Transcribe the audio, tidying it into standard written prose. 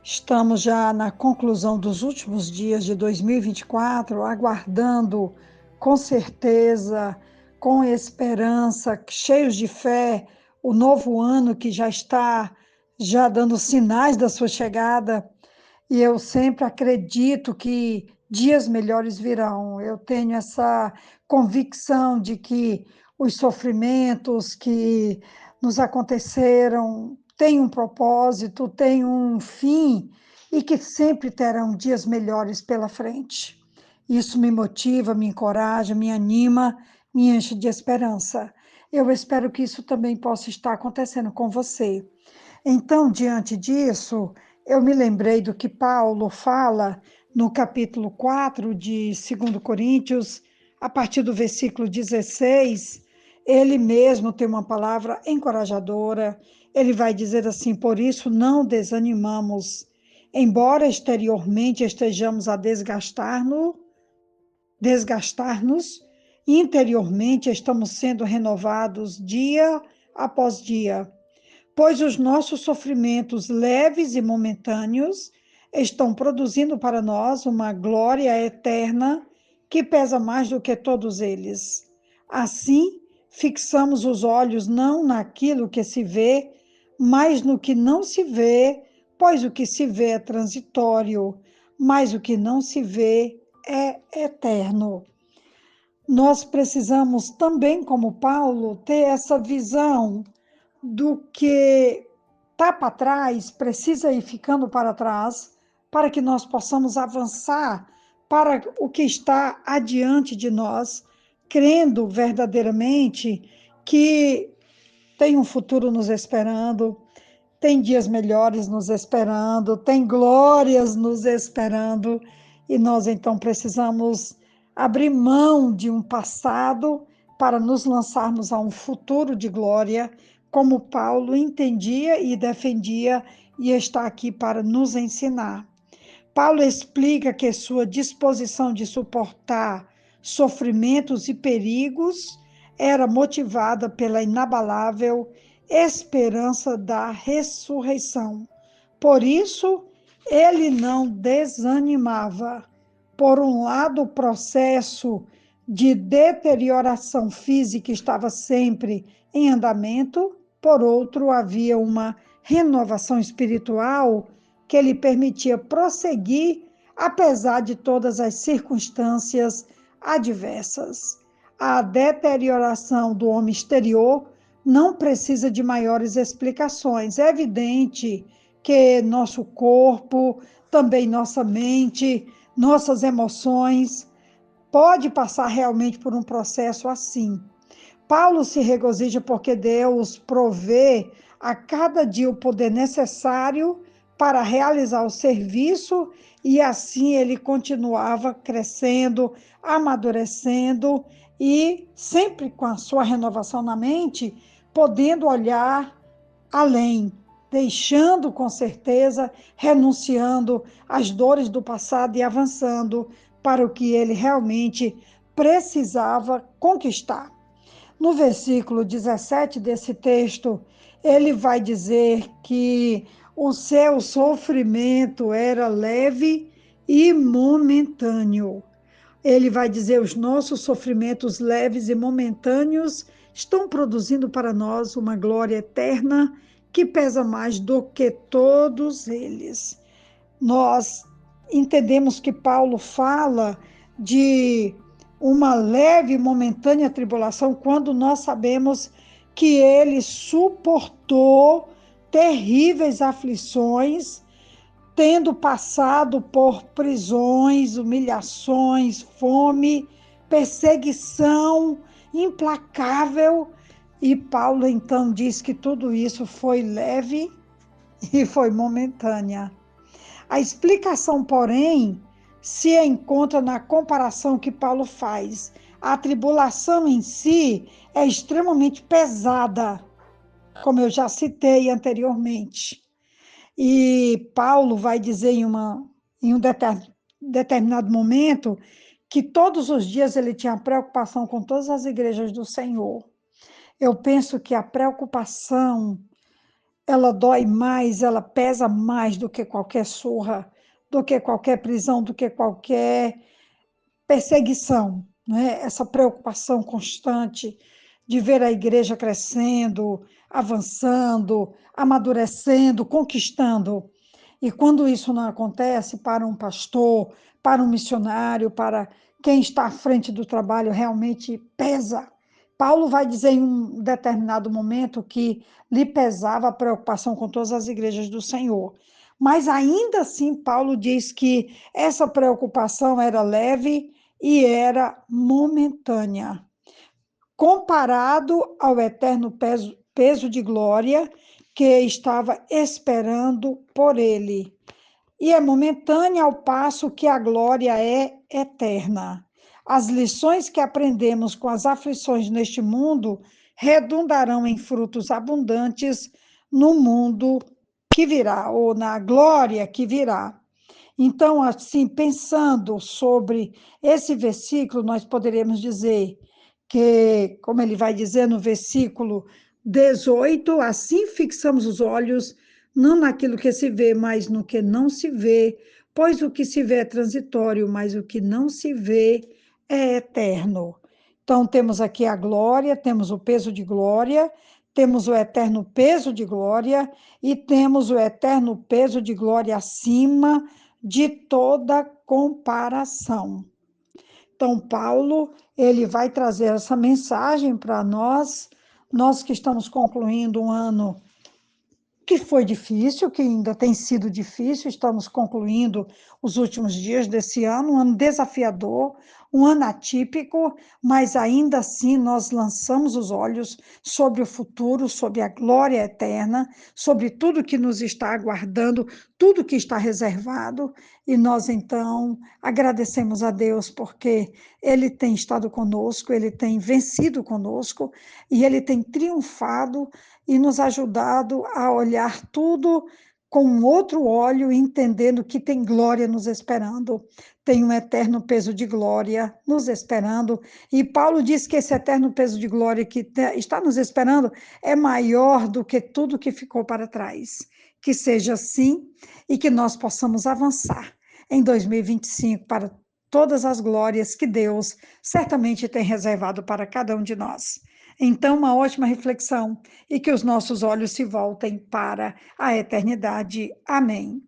Estamos já na conclusão dos últimos dias de 2024, aguardando com certeza, com esperança, cheios de fé, o novo ano que já está já dando sinais da sua chegada. E eu sempre acredito que dias melhores virão. Eu tenho essa convicção de que os sofrimentos que nos aconteceram têm um propósito, têm um fim e que sempre terão dias melhores pela frente. Isso me motiva, me encoraja, me anima, me enche de esperança. Eu espero que isso também possa estar acontecendo com você. Então, diante disso, eu me lembrei do que Paulo fala no capítulo 4 de 2 Coríntios, a partir do versículo 16. Ele mesmo tem uma palavra encorajadora. Ele vai dizer assim: por isso não desanimamos, embora exteriormente estejamos a desgastar-nos, interiormente estamos sendo renovados dia após dia, pois os nossos sofrimentos leves e momentâneos estão produzindo para nós uma glória eterna que pesa mais do que todos eles. Assim, fixamos os olhos não naquilo que se vê, mas no que não se vê, pois o que se vê é transitório, mas o que não se vê é eterno. Nós precisamos também, como Paulo, ter essa visão do que está para trás, precisa ir ficando para trás, para que nós possamos avançar para o que está adiante de nós, crendo verdadeiramente que tem um futuro nos esperando, tem dias melhores nos esperando, tem glórias nos esperando, e nós então precisamos abrir mão de um passado para nos lançarmos a um futuro de glória, como Paulo entendia e defendia e está aqui para nos ensinar. Paulo explica que sua disposição de suportar sofrimentos e perigos era motivada pela inabalável esperança da ressurreição. Por isso, ele não desanimava. Por um lado, o processo de deterioração física estava sempre em andamento, por outro, havia uma renovação espiritual que lhe permitia prosseguir, apesar de todas as circunstâncias adversas. A deterioração do homem exterior não precisa de maiores explicações. É evidente que nosso corpo, também nossa mente, nossas emoções, pode passar realmente por um processo assim. Paulo se regozija porque Deus provê a cada dia o poder necessário para realizar o serviço, e assim ele continuava crescendo, amadurecendo e sempre com a sua renovação na mente, podendo olhar além, deixando com certeza, renunciando às dores do passado e avançando para o que ele realmente precisava conquistar. No versículo 17 desse texto, ele vai dizer que o seu sofrimento era leve e momentâneo. Ele vai dizer: os nossos sofrimentos leves e momentâneos estão produzindo para nós uma glória eterna que pesa mais do que todos eles. Nós entendemos que Paulo fala de uma leve e momentânea tribulação quando nós sabemos que ele suportou terríveis aflições, tendo passado por prisões, humilhações, fome, perseguição implacável. E Paulo então diz que tudo isso foi leve e foi momentânea. A explicação, porém, se encontra na comparação que Paulo faz. A tribulação em si é extremamente pesada, como eu já citei anteriormente. E Paulo vai dizer em um determinado momento que todos os dias ele tinha preocupação com todas as igrejas do Senhor. Eu penso que a preocupação ela dói mais, ela pesa mais do que qualquer surra, do que qualquer prisão, do que qualquer perseguição, né? Essa preocupação constante de ver a igreja crescendo, avançando, amadurecendo, conquistando. E quando isso não acontece para um pastor, para um missionário, para quem está à frente do trabalho, realmente pesa. Paulo vai dizer em um determinado momento que lhe pesava a preocupação com todas as igrejas do Senhor. Mas ainda assim, Paulo diz que essa preocupação era leve e era momentânea, comparado ao eterno peso de glória que estava esperando por ele. E é momentânea ao passo que a glória é eterna. As lições que aprendemos com as aflições neste mundo redundarão em frutos abundantes no mundo que virá, ou na glória que virá. Então, assim, pensando sobre esse versículo, nós poderíamos dizer que, como ele vai dizer no versículo 18, assim fixamos os olhos, não naquilo que se vê, mas no que não se vê, pois o que se vê é transitório, mas o que não se vê é eterno. Então, temos aqui a glória, temos o peso de glória, temos o eterno peso de glória e temos o eterno peso de glória acima de toda comparação. Então, Paulo, ele vai trazer essa mensagem para nós que estamos concluindo um ano que foi difícil, que ainda tem sido difícil, estamos concluindo os últimos dias desse ano, um ano desafiador, um ano atípico, mas ainda assim nós lançamos os olhos sobre o futuro, sobre a glória eterna, sobre tudo que nos está aguardando, tudo que está reservado, e nós então agradecemos a Deus porque Ele tem estado conosco, Ele tem vencido conosco, e Ele tem triunfado e nos ajudado a olhar tudo com um outro olho, entendendo que tem glória nos esperando, tem um eterno peso de glória nos esperando. E Paulo diz que esse eterno peso de glória que está nos esperando é maior do que tudo que ficou para trás. Que seja assim e que nós possamos avançar em 2025 para todas as glórias que Deus certamente tem reservado para cada um de nós. Então, uma ótima reflexão e que os nossos olhos se voltem para a eternidade. Amém.